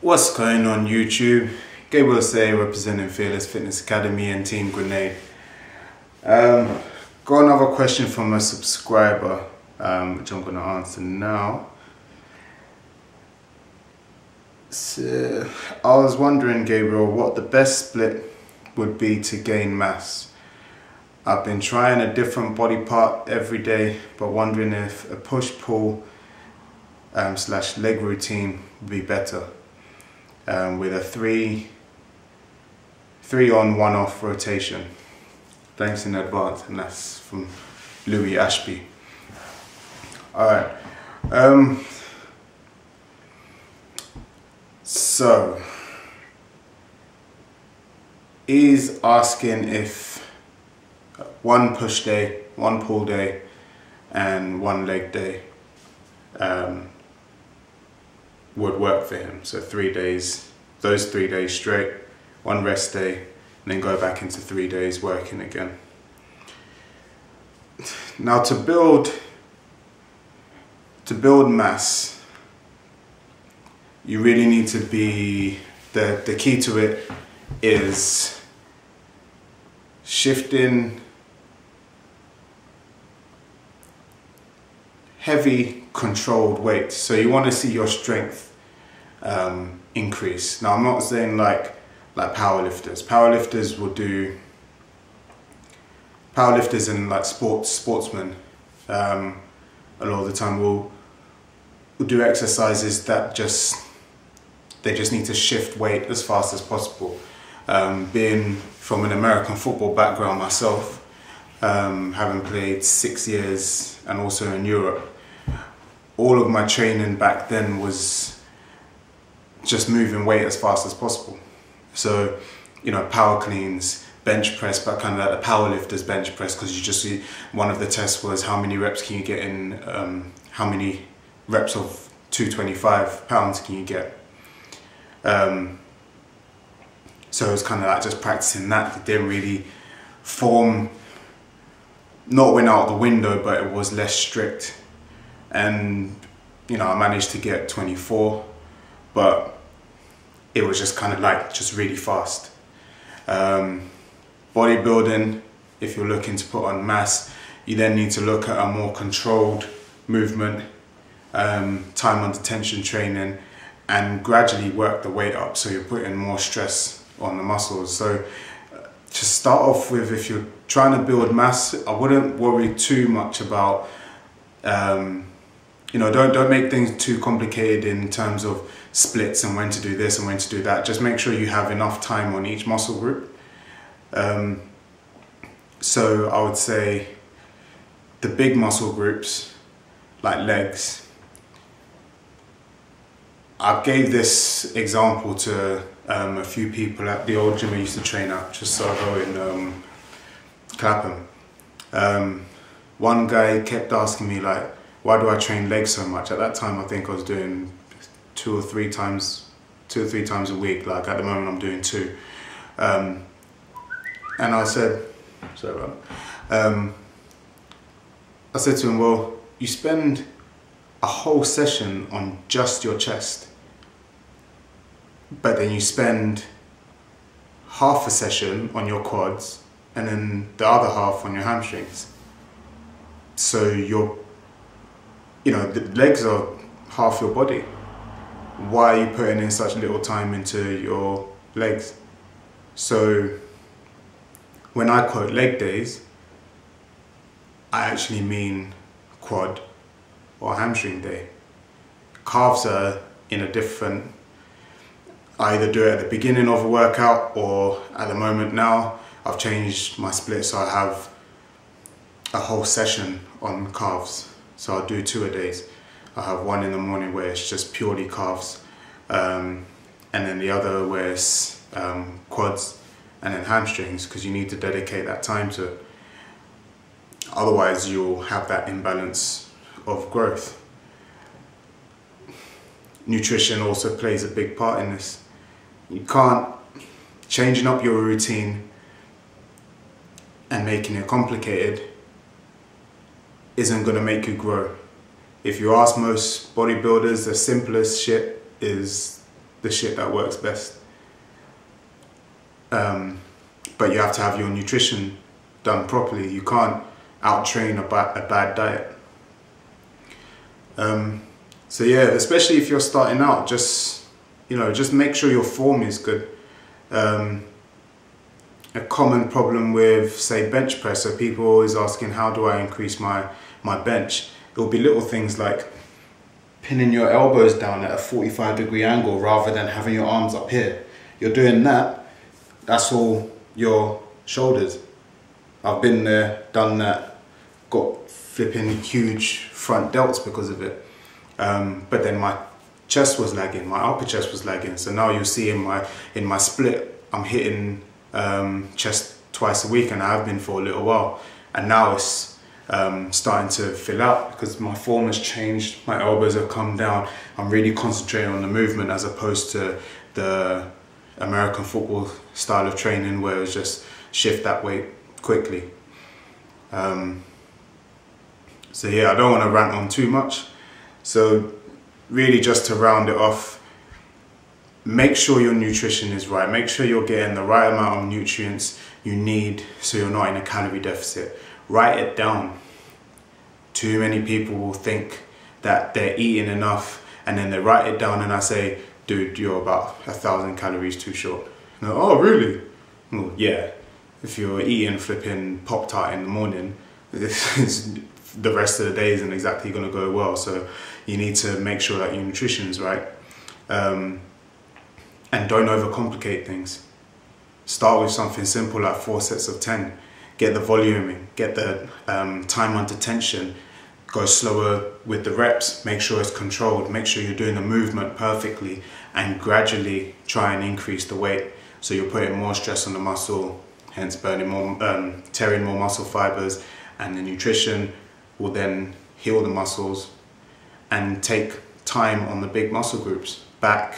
What's going on YouTube? Gabriel representing Fearless Fitness Academy and Team Grenade. Got another question from a subscriber which I'm going to answer now. So, I was wondering, Gabriel, what the best split would be to gain mass. I've been trying a different body part every day, but wondering if a push-pull slash leg routine would be better. With a three on, 1 off rotation. Thanks in advance, and that's from Louis Ashby. Alright, so he's asking if 1 push day, 1 pull day, and 1 leg day would work for him. So 3 days, those 3 days straight, 1 rest day, and then go back into 3 days working again. Now to build mass, you really need to be, the key to it is shifting heavy controlled weight. So you want to see your strength increase. Now I'm not saying like powerlifters. Powerlifters and like sportsmen a lot of the time will do exercises that they just need to shift weight as fast as possible. Being from an American football background myself, having played 6 years and also in Europe, all of my training back then was just moving weight as fast as possible. So, you know, power cleans, bench press, but kind of like the power lifters bench press, because you just see, one of the tests was how many reps can you get in, how many reps of 225 pounds can you get. So it was kind of like just practicing that. It didn't really form, not went out the window, but it was less strict. And, you know, I managed to get 24, but it was just kind of like just really fast. Bodybuilding, if you're looking to put on mass, you then need to look at a more controlled movement, time under tension training, and gradually work the weight up so you're putting more stress on the muscles. So to start off with, if you're trying to build mass, I wouldn't worry too much about, you know, don't make things too complicated in terms of splits and when to do this and when to do that. Just make sure you have enough time on each muscle group. So I would say the big muscle groups, like legs, I gave this example to a few people at the old gym I used to train at, just so I go in Clapham. One guy kept asking me, like, why do I train legs so much? At that time I think I was doing 2 or 3 times a week. Like at the moment I'm doing 2. And I said, I said to him, well, you spend a whole session on just your chest, but then you spend half a session on your quads and then the other half on your hamstrings. So you know, the legs are half your body. Why are you putting in such little time into your legs? So when I quote leg days, I actually mean quad or hamstring day. Calves are in a different, I either do it at the beginning of a workout, or at the moment now I've changed my split, so I have a whole session on calves. So I'll do 2 a days. I have 1 in the morning where it's just purely calves, and then the other where it's quads and then hamstrings, because you need to dedicate that time to it. Otherwise you'll have that imbalance of growth. Nutrition also plays a big part in this. You can't, changing up your routine and making it complicated isn't going to make you grow. If you ask most bodybuilders, the simplest shit is the shit that works best. But you have to have your nutrition done properly. You can't out-train a bad diet. So yeah, especially if you're starting out, just make sure your form is good. A common problem with, say, bench press, so people are always asking, how do I increase my bench? It will be little things like pinning your elbows down at a 45-degree angle rather than having your arms up here. You're doing that, that's all your shoulders. I've been there, done that, got flipping huge front delts because of it. But then my chest was lagging, my upper chest was lagging. So now you'll see in my split, I'm hitting chest twice a week, and I have been for a little while. And now it's starting to fill out because my form has changed, my elbows have come down. I'm really concentrating on the movement as opposed to the American football style of training where it's just shift that weight quickly. So yeah, I don't want to rant on too much. So really, just to round it off, make sure your nutrition is right. Make sure you're getting the right amount of nutrients you need so you're not in a calorie deficit. Write it down. Too many people will think that they're eating enough and then they write it down, and I say, dude, you're about 1,000 calories too short. And they're, oh, really? Well, yeah. If you're eating flipping Pop-Tart in the morning, the rest of the day isn't exactly going to go well. So you need to make sure that your nutrition is right. And don't overcomplicate things. Start with something simple like 4 sets of 10. Get the volume in, get the time under tension. Go slower with the reps, make sure it's controlled, make sure you're doing the movement perfectly, and gradually try and increase the weight. So you're putting more stress on the muscle, hence burning more, tearing more muscle fibers, and the nutrition will then heal the muscles and take time on the big muscle groups, back,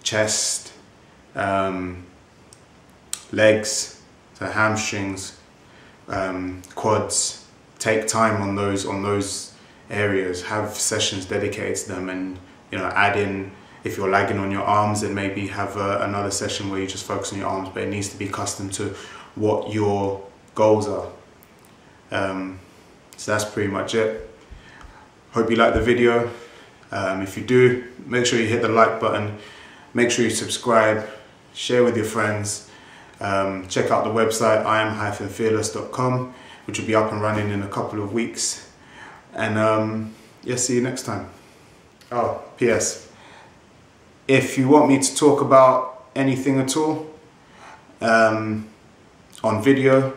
chest, legs, so hamstrings, quads. Take time on those areas, have sessions dedicated to them, and add in, if you're lagging on your arms, then maybe have another session where you just focus on your arms, but it needs to be custom to what your goals are. So that's pretty much it. Hope you like the video. If you do, make sure you hit the like button, make sure you subscribe, share with your friends. Check out the website iam-fearless.com, which will be up and running in a couple of weeks. And yeah, see you next time. Oh, PS. If you want me to talk about anything at all on video,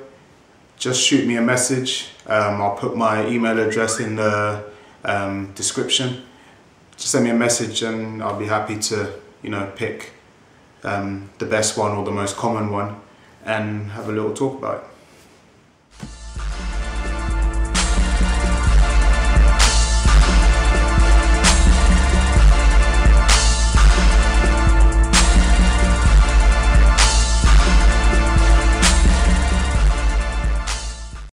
just shoot me a message. I'll put my email address in the description. Just send me a message and I'll be happy to, pick the best one or the most common one and have a little talk about it.